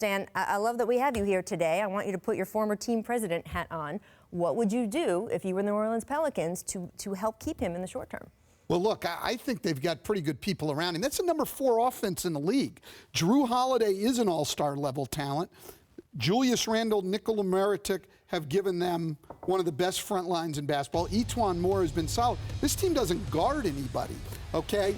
Stan, I love that we have you here today. I want you to put your former team president hat on. What would you do if you were the New Orleans Pelicans to help keep him in the short term? Well, look, I think they've got pretty good people around him. That's the number 4 offense in the league. Drew Holiday is an all-star level talent. Julius Randle, Nichols, Meritic have given them one of the best front lines in basketball. Etuan Moore has been solid. This team doesn't guard anybody, okay?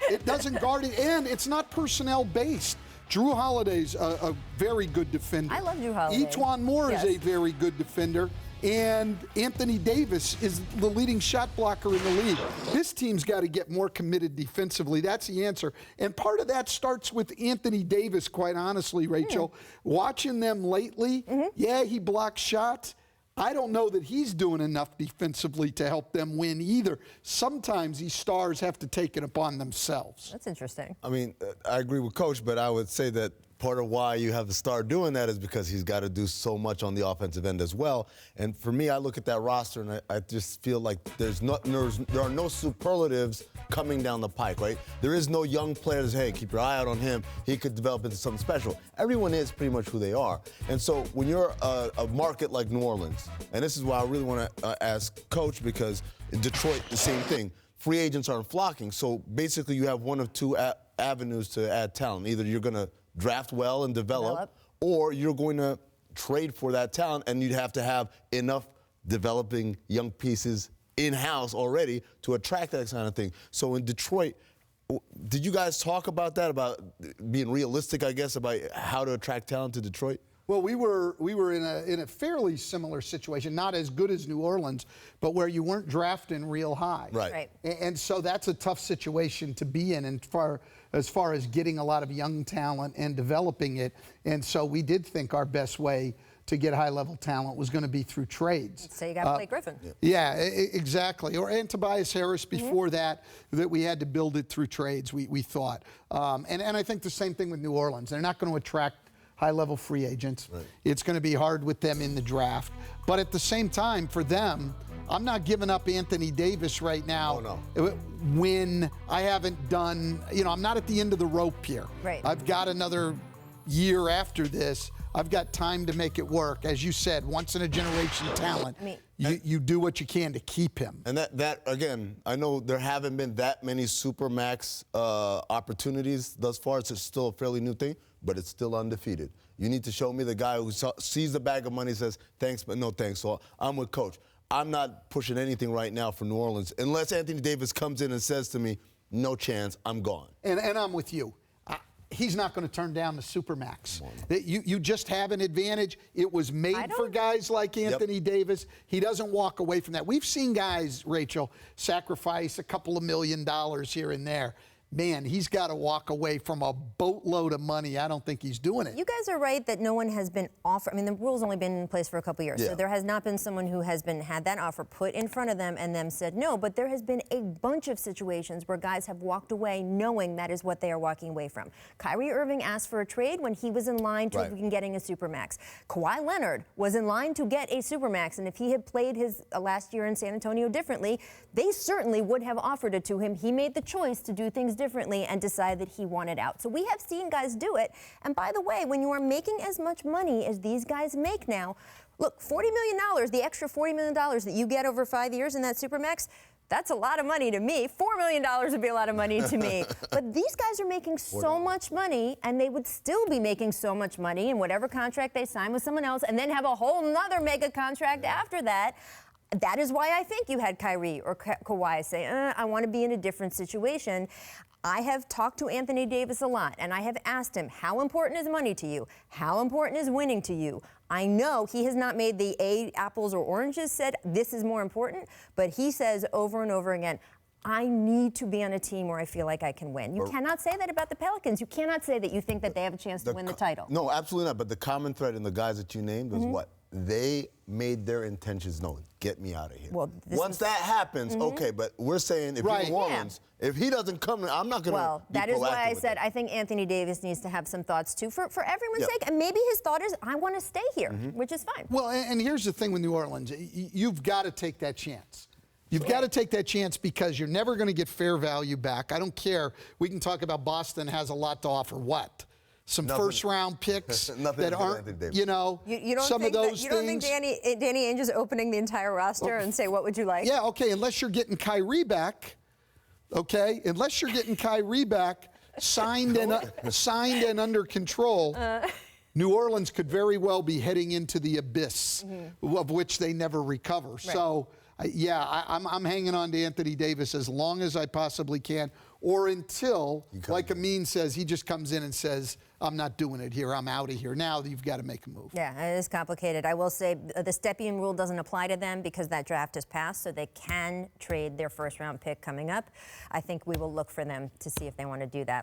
It doesn't guard it, and it's not personnel-based. Drew Holiday's a very good defender. I love Drew Holiday. Etuan Moore is a very good defender. And Anthony Davis is the leading shot blocker in the league. This team's got to get more committed defensively. That's the answer. And part of that starts with Anthony Davis, quite honestly, Rachel. Watching them lately, yeah, he blocks shots. I don't know that he's doing enough defensively to help them win either. Sometimes these stars have to take it upon themselves. That's interesting. I mean, I agree with Coach, but I would say that part of why you have to start doing that is because he's got to do so much on the offensive end as well. And for me, I look at that roster and I just feel like there are no superlatives coming down the pike, right? There is no young players, hey, keep your eye out on him. He could develop into something special. Everyone is pretty much who they are. And so when you're a market like New Orleans, and this is why I really want to ask Coach, because in Detroit, the same thing. Free agents aren't flocking. So basically you have one of two avenues to add talent. Either you're going to draft well and develop, or you're going to trade for that talent, and you'd have to have enough developing young pieces in-house already to attract that kind of thing. So in Detroit, did you guys talk about that, about being realistic, I guess, about how to attract talent to Detroit? Well, we were in a fairly similar situation, not as good as New Orleans, but where you weren't drafting real high. Right. And so that's a tough situation to be in, as far as getting a lot of young talent and developing it. And so we did think our best way to get high-level talent was going to be through trades. So you got Blake Griffin. Yeah, exactly. And Tobias Harris before that we had to build it through trades, we thought. And I think the same thing with New Orleans. They're not going to attract high-level free agents. Right. It's going to be hard with them in the draft. But at the same time, for them, I'm not giving up Anthony Davis right now when I haven't done, I'm not at the end of the rope here. Right. I've got another year after this. I've got time to make it work. As you said, once-in-a-generation talent. You do what you can to keep him. And that again, I know there haven't been that many Supermax opportunities thus far. It's still a fairly new thing, but it's still undefeated. You need to show me the guy who sees the bag of money, says, thanks, but no thanks. So I'm with Coach. I'm not pushing anything right now for New Orleans unless Anthony Davis comes in and says to me, no chance, I'm gone. And I'm with you. He's not going to turn down the Supermax. You just have an advantage. It was made for guys like Anthony Davis. He doesn't walk away from that. We've seen guys, Rachel, sacrifice a couple of $1 million here and there. Man, he's got to walk away from a boatload of money. I don't think he's doing it. You guys are right that no one has been offered. I mean, the rule's only been in place for a couple of years, so there has not been someone who has had that offer put in front of them and them said no. But there has been a bunch of situations where guys have walked away knowing that is what they are walking away from. Kyrie Irving asked for a trade when he was in line to getting a Supermax. Kawhi Leonard was in line to get a Supermax, and if he had played his last year in San Antonio differently, they certainly would have offered it to him. He made the choice to do things differently and decide that he wanted out. So we have seen guys do it. And by the way, when you are making as much money as these guys make now, look, $40 million, the extra $40 million that you get over 5 years in that Supermax, that's a lot of money to me. $4 million would be a lot of money to me. But these guys are making so much money, and they would still be making so much money in whatever contract they sign with someone else, and then have a whole nother mega contract after that. That is why I think you had Kyrie or Kawhi say, I want to be in a different situation. I have talked to Anthony Davis a lot, and I have asked him, how important is money to you? How important is winning to you? I know he has not made the apples or oranges said this is more important, but he says over and over again, I need to be on a team where I feel like I can win. You cannot say that about the Pelicans. You cannot say that you think that they have a chance to win the title. No, absolutely not. But the common thread in the guys that you named was what? They made their intentions known. Get me out of here. Well, once that happens, okay, but we're saying if you're New Orleans, if he doesn't come, I'm not going to Well, that is why I said I think Anthony Davis needs to have some thoughts, too, for everyone's sake. And maybe his thought is, I want to stay here, which is fine. Well, and here's the thing with New Orleans. You've got to take that chance. You've got to take that chance because you're never going to get fair value back. I don't care. We can talk about Boston has a lot to offer. What? some first-round picks Nothing that for aren't, Anthony Davis. You don't some think of those you don't think things. Danny Ainge is opening the entire roster and say, what would you like? Yeah, okay, unless you're getting Kyrie back, okay? Unless you're getting Kyrie back, signed and under control, New Orleans could very well be heading into the abyss of which they never recover. Right. So, yeah, I'm hanging on to Anthony Davis as long as I possibly can, or until, like Amin says, he just comes in and says, I'm not doing it here. I'm out of here. Now you've got to make a move. Yeah, it is complicated. I will say the Stepien rule doesn't apply to them because that draft has passed, so they can trade their first-round pick coming up. I think we will look for them to see if they want to do that.